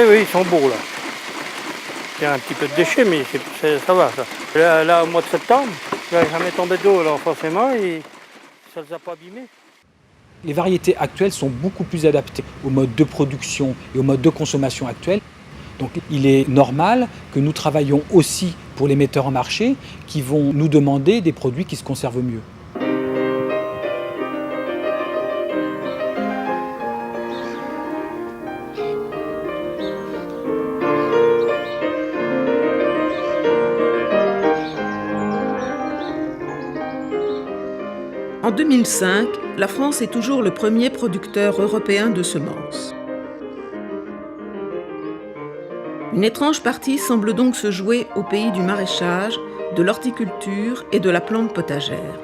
Oui, ils sont beaux là. Il y a un petit peu de déchets, mais ça va ça. Là, au mois de septembre, il n'y a jamais tombé d'eau, alors forcément, ça ne les a pas abîmés. Les variétés actuelles sont beaucoup plus adaptées au mode de production et au mode de consommation actuel. Donc il est normal que nous travaillions aussi pour les metteurs en marché qui vont nous demander des produits qui se conservent mieux. En 2005, la France est toujours le premier producteur européen de semences. Une étrange partie semble donc se jouer au pays du maraîchage, de l'horticulture et de la plante potagère.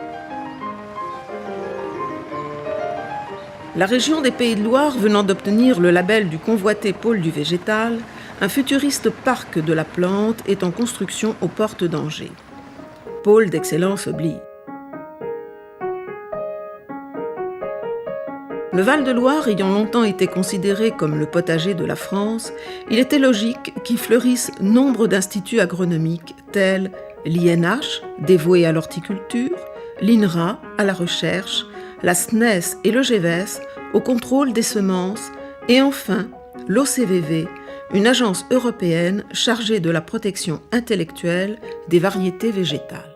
La région des Pays de Loire venant d'obtenir le label du convoité pôle du végétal, un futuriste parc de la plante est en construction aux portes d'Angers. Pôle d'excellence oblige. Le Val-de-Loire ayant longtemps été considéré comme le potager de la France, il était logique qu'y fleurissent nombre d'instituts agronomiques tels l'INH, dévoué à l'horticulture, l'INRA, à la recherche, la SNES et le GEVES, au contrôle des semences, et enfin l'OCVV, une agence européenne chargée de la protection intellectuelle des variétés végétales.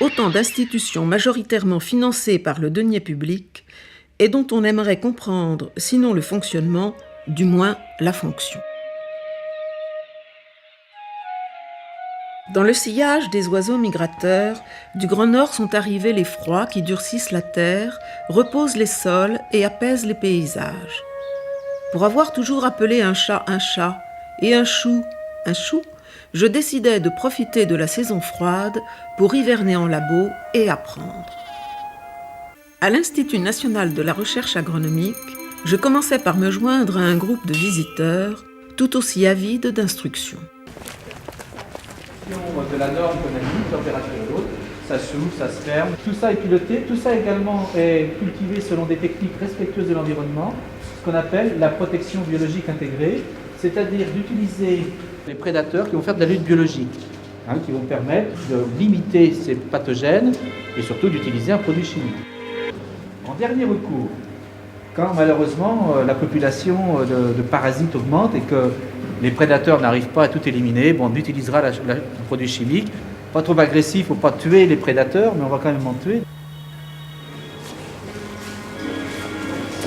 Autant d'institutions majoritairement financées par le denier public et dont on aimerait comprendre, sinon le fonctionnement, du moins la fonction. Dans le sillage des oiseaux migrateurs, du Grand Nord sont arrivés les froids qui durcissent la terre, reposent les sols et apaisent les paysages. Pour avoir toujours appelé un chat et un chou, je décidai de profiter de la saison froide pour hiverner en labo et apprendre. À l'Institut national de la recherche agronomique, je commençais par me joindre à un groupe de visiteurs tout aussi avides d'instruction. De la norme qu'on a dit, température de l'eau, ça s'ouvre, ça se ferme. Tout ça est piloté, tout ça également est cultivé selon des techniques respectueuses de l'environnement, ce qu'on appelle la protection biologique intégrée, c'est-à-dire d'utiliser les prédateurs qui vont faire de la lutte biologique, qui vont permettre de limiter ces pathogènes et surtout d'utiliser un produit chimique. En dernier recours, quand malheureusement la population de parasites augmente et que les prédateurs n'arrivent pas à tout éliminer, on utilisera le produit chimique. Pas trop agressif, il ne faut pas tuer les prédateurs, mais on va quand même en tuer.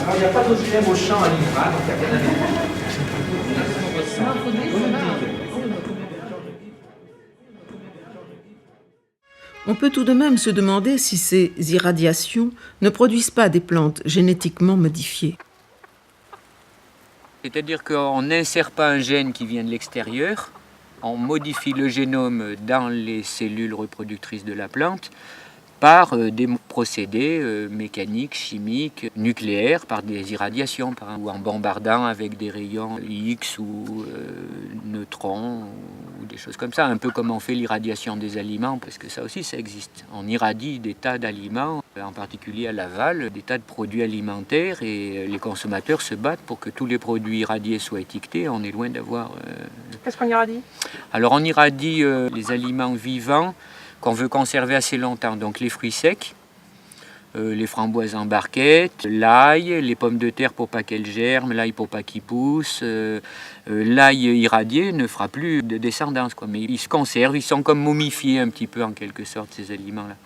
Alors il n'y a pas d'OGM au champ à l'INRA, donc il n'y a rien à dire. On peut tout de même se demander si ces irradiations ne produisent pas des plantes génétiquement modifiées. C'est-à-dire qu'on n'insère pas un gène qui vient de l'extérieur, on modifie le génome dans les cellules reproductrices de la plante par des procédés mécaniques, chimiques, nucléaires, par des irradiations, ou en bombardant avec des rayons X ou neutrons, ou des choses comme ça, un peu comme on fait l'irradiation des aliments, parce que ça aussi ça existe. On irradie des tas d'aliments, en particulier à l'aval, des tas de produits alimentaires, et les consommateurs se battent pour que tous les produits irradiés soient étiquetés. On est loin d'avoir... Qu'est-ce qu'on irradie ? Alors on irradie les aliments vivants qu'on veut conserver assez longtemps, donc les fruits secs, les framboises en barquette, l'ail, les pommes de terre pour pas qu'elles germent, l'ail pour pas qu'il pousse. L'ail irradié ne fera plus de descendance, mais ils se conservent, ils sont comme momifiés un petit peu en quelque sorte, ces aliments-là.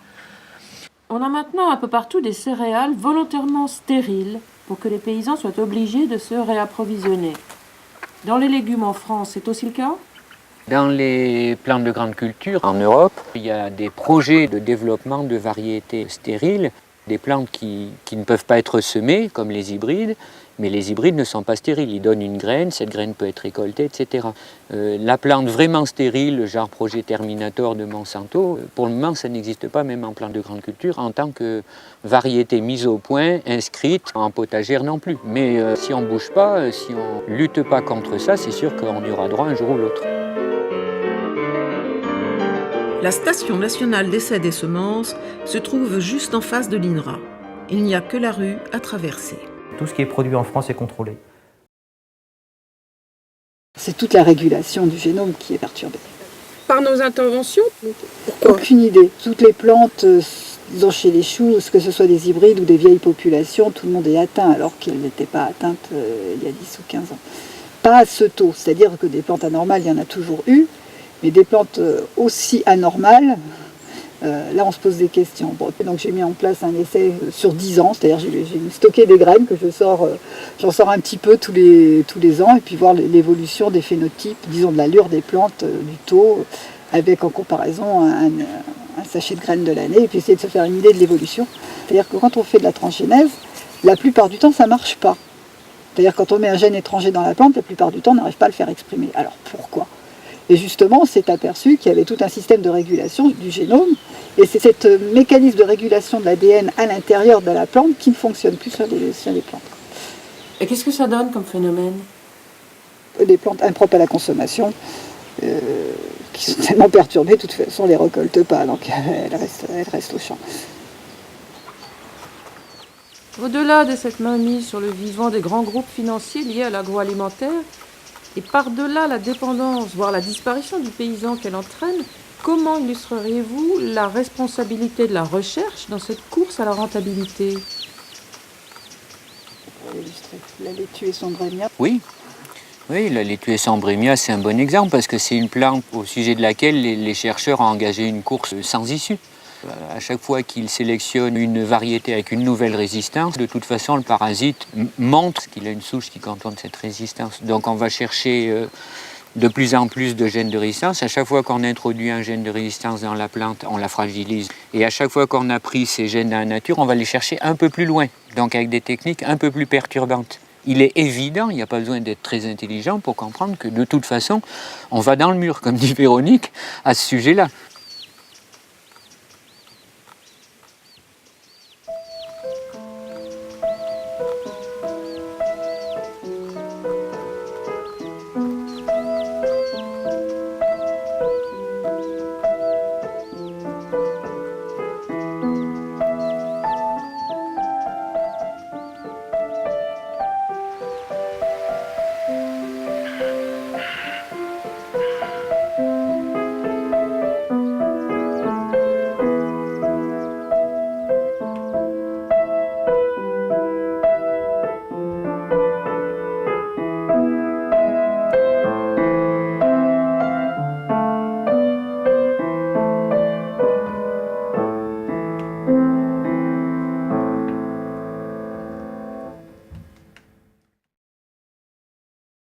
On a maintenant un peu partout des céréales volontairement stériles pour que les paysans soient obligés de se réapprovisionner. Dans les légumes en France, c'est aussi le cas ? Dans les plantes de grande culture en Europe, il y a des projets de développement de variétés stériles, des plantes qui ne peuvent pas être semées, comme les hybrides, Mais les hybrides ne sont pas stériles, ils donnent une graine, cette graine peut être récoltée, etc. La plante vraiment stérile, genre projet Terminator de Monsanto, pour le moment ça n'existe pas même en plante de grande culture en tant que variété mise au point, inscrite en potagère non plus. Mais si on ne bouge pas, si on ne lutte pas contre ça, c'est sûr qu'on y aura droit un jour ou l'autre. La Station nationale d'essai des semences se trouve juste en face de l'INRA. Il n'y a que la rue à traverser. Tout ce qui est produit en France est contrôlé. C'est toute la régulation du génome qui est perturbée. Par nos interventions? Aucune idée. Toutes les plantes, disons chez les choux, que ce soit des hybrides ou des vieilles populations, tout le monde est atteint alors qu'elles n'étaient pas atteintes il y a 10 ou 15 ans. Pas à ce taux, c'est-à-dire que des plantes anormales, il y en a toujours eu, mais des plantes aussi anormales, là on se pose des questions. Bon, donc j'ai mis en place un essai sur 10 ans, c'est-à-dire j'ai stocké des graines que j'en sors un petit peu tous les ans, et puis voir l'évolution des phénotypes, disons de l'allure des plantes, du taux, avec en comparaison un sachet de graines de l'année, et puis essayer de se faire une idée de l'évolution. C'est-à-dire que quand on fait de la transgénèse, la plupart du temps ça ne marche pas. C'est-à-dire quand on met un gène étranger dans la plante, la plupart du temps on n'arrive pas à le faire exprimer. Alors pourquoi ? Et justement, on s'est aperçu qu'il y avait tout un système de régulation du génome, et c'est ce mécanisme de régulation de l'ADN à l'intérieur de la plante qui ne fonctionne plus sur les plantes. Et qu'est-ce que ça donne comme phénomène? Des plantes impropres à la consommation, qui sont tellement perturbées, de toute façon on ne les récolte pas, donc elles restent au champ. Au-delà de cette mainmise sur le vivant des grands groupes financiers liés à l'agroalimentaire, et par-delà la dépendance, voire la disparition du paysan qu'elle entraîne, comment illustreriez-vous la responsabilité de la recherche dans cette course à la rentabilité? Pour illustrer, la laitue sombrémia. Oui, la laitue sombrémia, c'est un bon exemple parce que c'est une plante au sujet de laquelle les chercheurs ont engagé une course sans issue. À chaque fois qu'ils sélectionnent une variété avec une nouvelle résistance, de toute façon, le parasite montre qu'il a une souche qui contienne cette résistance. Donc on va chercher de plus en plus de gènes de résistance. À chaque fois qu'on introduit un gène de résistance dans la plante, on la fragilise. Et à chaque fois qu'on a pris ces gènes dans la nature, on va les chercher un peu plus loin, donc avec des techniques un peu plus perturbantes. Il est évident, il n'y a pas besoin d'être très intelligent pour comprendre que de toute façon, on va dans le mur, comme dit Véronique, à ce sujet-là.